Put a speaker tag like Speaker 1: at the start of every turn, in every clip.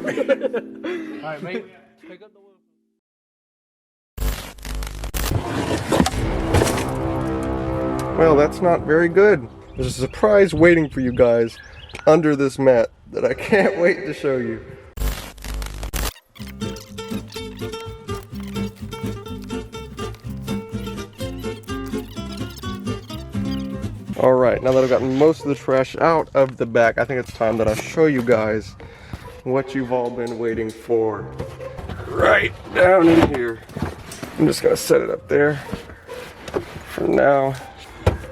Speaker 1: Alright, mate. Pick up the wheel.
Speaker 2: Well, that's not very good. There's a surprise waiting for you guys under this mat that I can't wait to show you. Alright, now that I've gotten most of the trash out of the back, I think it's time that I show you guys what you've all been waiting for. Right down in here. I'm just gonna set it up there for now.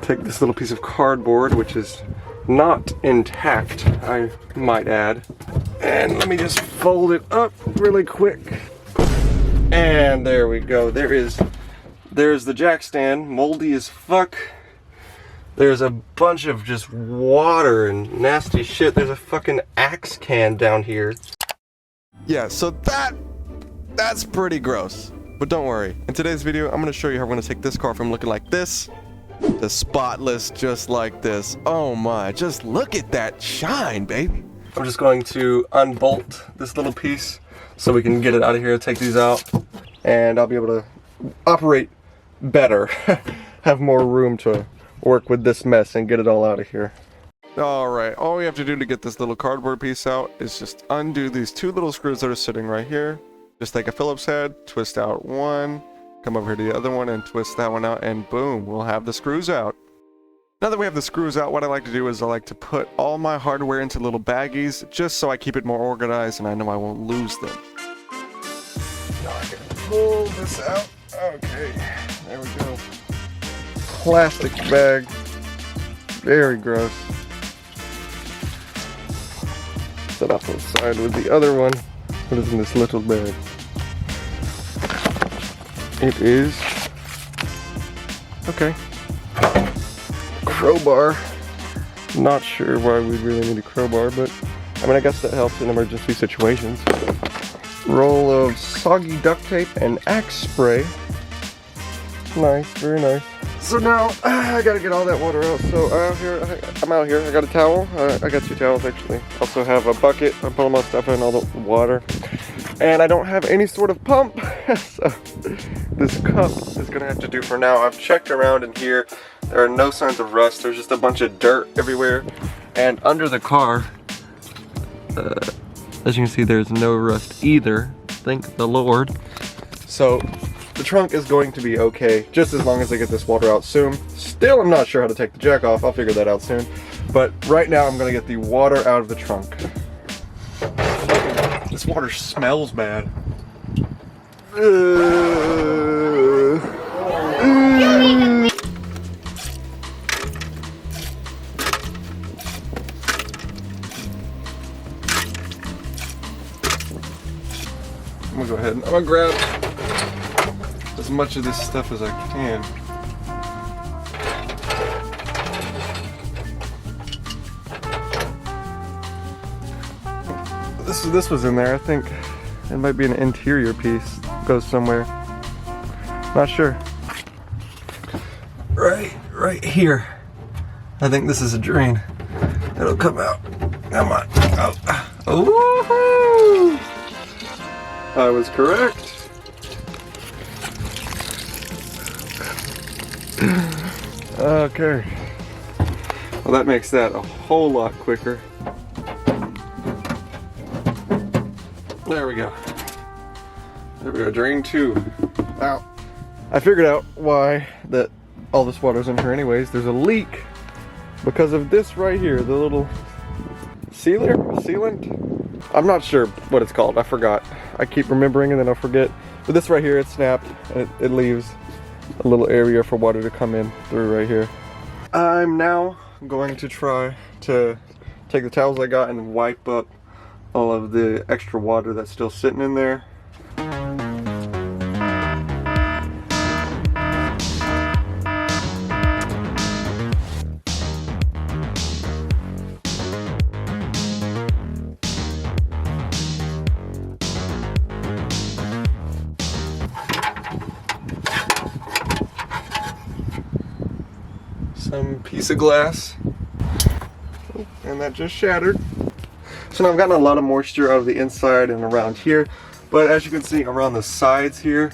Speaker 2: Take this little piece of cardboard, which is not intact, I might add. And let me just fold it up really quick. And there we go. There's the jack stand, moldy as fuck. There's a bunch of just water and nasty shit. There's a fucking Axe can down here. Yeah, so that's pretty gross. But don't worry. In today's video, I'm gonna show you how we're gonna take this car from looking like this to spotless just like this. Oh my, just look at that shine, baby. I'm just going to unbolt this little piece so we can get it out of here, take these out, and I'll be able to operate better. Have more room to work with this mess and get it all out of here. Alright, all we have to do to get this little cardboard piece out is just undo these two little screws that are sitting right here. Just take a Phillips head, twist out one, come over here to the other one and twist that one out, and boom, we'll have the screws out. Now that we have the screws out, what I like to do is I like to put all my hardware into little baggies just so I keep it more organized and I know I won't lose them. Now I can pull this out. Okay, there we go. Plastic bag. Very gross. Set off to the side with the other one. What is in this little bag? It is... okay. Crowbar. Not sure why we really need a crowbar, but I mean, I guess that helps in emergency situations. Roll of soggy duct tape and Axe spray. Nice, very nice. So now I gotta get all that water out. So I'm out here. I got a towel. I got two towels actually. Also have a bucket. I'm putting my stuff in, all the water. And I don't have any sort of pump, so this cup is gonna have to do for now. I've checked around in here. There are no signs of rust. There's just a bunch of dirt everywhere. And under the car, as you can see, there's no rust either. Thank the Lord. So the trunk is going to be okay, just as long as I get this water out soon. Still, I'm not sure how to take the jack off. I'll figure that out soon. But right now, I'm gonna get the water out of the trunk. This water smells bad. I'm gonna go ahead and I'm gonna grab as much of this stuff as I can. This was in there. I think it might be an interior piece. Goes somewhere. Not sure. Right here. I think this is a drain. It'll come out. Come on. Oh. Ooh. I was correct. Okay. Well, that makes that a whole lot quicker. There we go. There we go, drain 2. Out. I figured out why that all this water's in here anyways. There's a leak because of this right here, the little sealant. I'm not sure what it's called, I forgot. I keep remembering and then I forget. But this right here, it snapped and it leaves a little area for water to come in through right here. I'm now going to try to take the towels I got and wipe up all of the extra water that's still sitting in there. Some piece of glass, and that just shattered. So now I've gotten a lot of moisture out of the inside and around here, but as you can see around the sides here,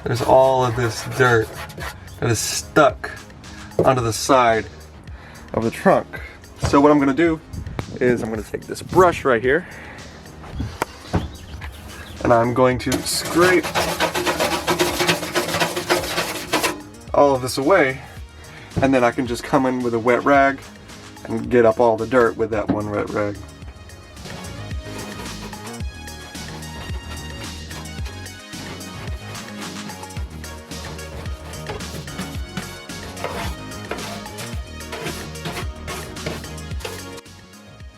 Speaker 2: there's all of this dirt that is stuck onto the side of the trunk. So what I'm gonna do is I'm gonna take this brush right here and I'm going to scrape all of this away, and then I can just come in with a wet rag and get up all the dirt with that one wet rag.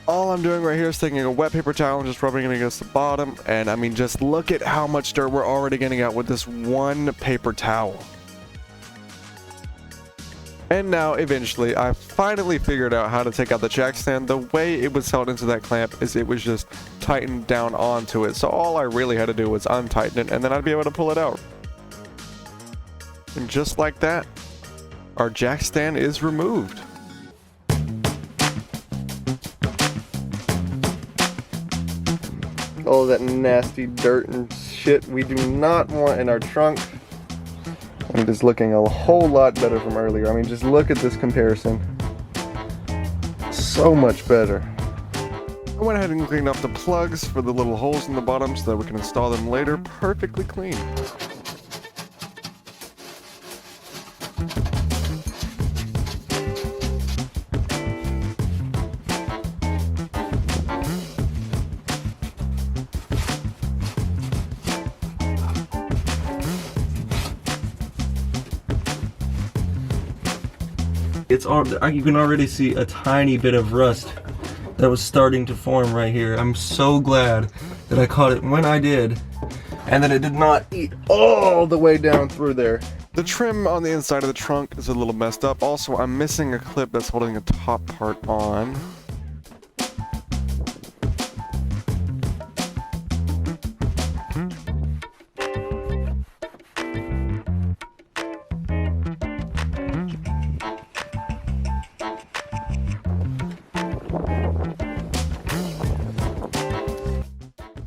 Speaker 2: All I'm doing right here is taking a wet paper towel and just rubbing it against the bottom, and I mean, just look at how much dirt we're already getting out with this one paper towel. And now, eventually, I finally figured out how to take out the jack stand. The way it was held into that clamp is it was just tightened down onto it. So all I really had to do was untighten it, and then I'd be able to pull it out. And just like that, our jack stand is removed. All of that nasty dirt and shit we do not want in our trunk. And it is looking a whole lot better from earlier. I mean, just look at this comparison. So much better. I went ahead and cleaned off the plugs for the little holes in the bottom so that we can install them later perfectly clean.
Speaker 3: You can already see a tiny bit of rust that was starting to form right here. I'm so glad that I caught it when I did, and that it did not eat all the way down through there.
Speaker 2: The trim on the inside of the trunk is a little messed up. Also, I'm missing a clip that's holding the top part on.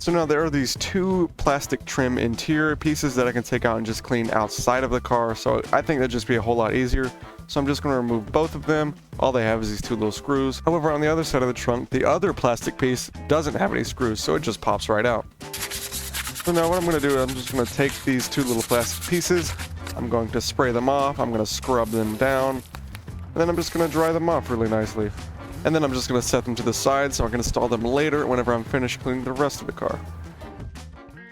Speaker 2: So now there are these two plastic trim interior pieces that I can take out and just clean outside of the car. So I think that'd just be a whole lot easier. So I'm just going to remove both of them. All they have is these two little screws. However, on the other side of the trunk, the other plastic piece doesn't have any screws, so it just pops right out. So now what I'm going to do, I'm just going to take these two little plastic pieces. I'm going to spray them off. I'm going to scrub them down. And then I'm just going to dry them off really nicely. And then I'm just going to set them to the side so I can install them later whenever I'm finished cleaning the rest of the car.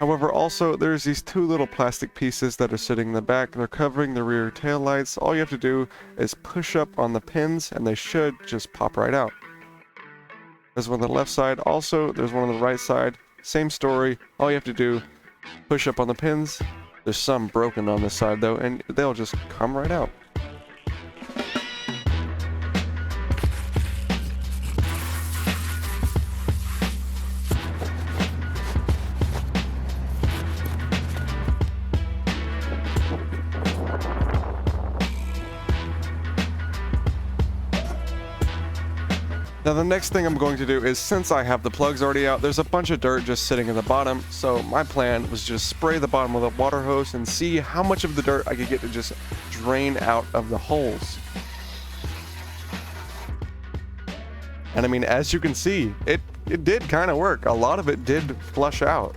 Speaker 2: However, also, there's these two little plastic pieces that are sitting in the back. They're covering the rear tail lights. All you have to do is push up on the pins and they should just pop right out. There's one on the left side. Also, there's one on the right side. Same story. All you have to do, push up on the pins. There's some broken on this side though, and they'll just come right out. Now the next thing I'm going to do is, since I have the plugs already out, there's a bunch of dirt just sitting in the bottom, so my plan was just spray the bottom with a water hose and see how much of the dirt I could get to just drain out of the holes. And I mean, as you can see, it did kind of work. A lot of it did flush out.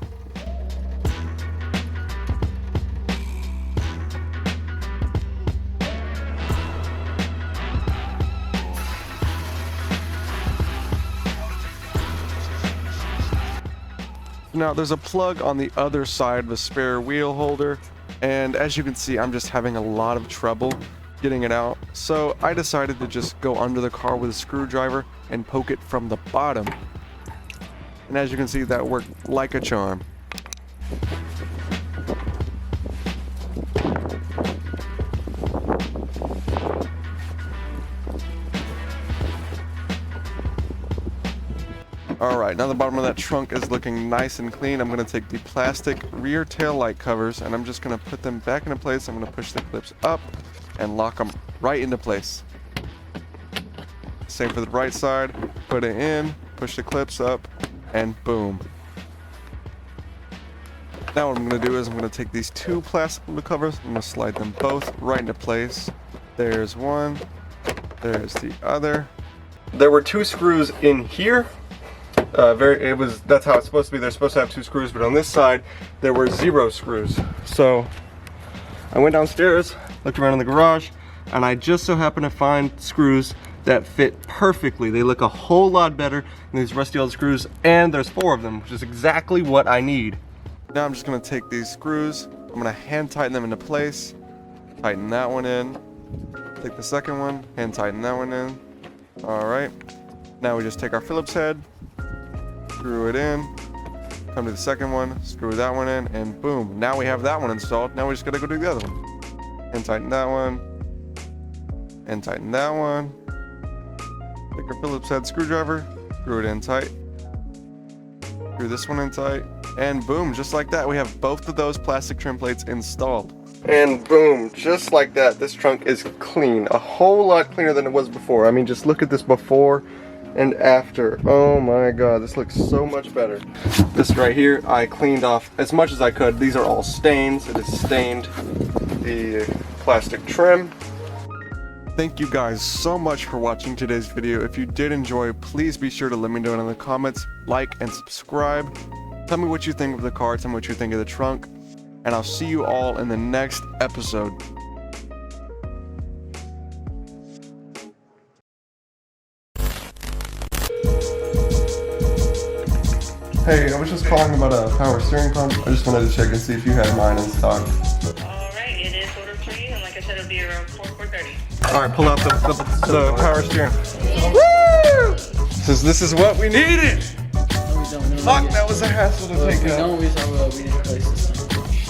Speaker 2: Now there's a plug on the other side of the spare wheel holder, and as you can see, I'm just having a lot of trouble getting it out. So I decided to just go under the car with a screwdriver and poke it from the bottom. And as you can see, that worked like a charm. Alright, now the bottom of that trunk is looking nice and clean. I'm going to take the plastic rear tail light covers and I'm just going to put them back into place. I'm going to push the clips up and lock them right into place. Same for the right side. Put it in, push the clips up, and boom. Now what I'm gonna do is I'm gonna take these two plastic window covers, I'm gonna slide them both right into place. There's one, there's the other. There were two screws in here. That's how it's supposed to be. They're supposed to have two screws, but on this side there were 0 screws. So I went downstairs, looked around in the garage, and I just so happened to find screws that fit perfectly. They look a whole lot better than these rusty old screws, and there's 4 of them, which is exactly what I need. Now I'm just gonna take these screws, I'm gonna hand tighten them into place, tighten that one in, take the second one, hand tighten that one in. All right, now we just take our Phillips head, screw it in, come to the second one, screw that one in, and boom, now we have that one installed. Now we just gotta go do the other one. And tighten that one, and tighten that one. Take our Phillips head screwdriver, screw it in tight, screw this one in tight, and boom, just like that, we have both of those plastic trim plates installed. And boom, just like that, this trunk is clean. A whole lot cleaner than it was before. I mean, just look at this before and after. Oh my god, this looks so much better. This right here, I cleaned off as much as I could. These are all stains. It has stained the plastic trim. Thank you guys so much for watching today's video. If you did enjoy, please be sure to let me know in the comments, like and subscribe. Tell me what you think of the car, tell me what you think of the trunk, and I'll see you all in the next episode. Hey, I was just calling about a power steering pump. I just wanted to check and see if you had mine in stock.
Speaker 4: Alright, it is order for you, and like I said, it'll be around 4:30.
Speaker 2: Alright, pull out the power steering. Woo! This is what we needed!
Speaker 1: We don't know.
Speaker 2: Fuck, that was a hassle to take out.
Speaker 1: We didn't place this time.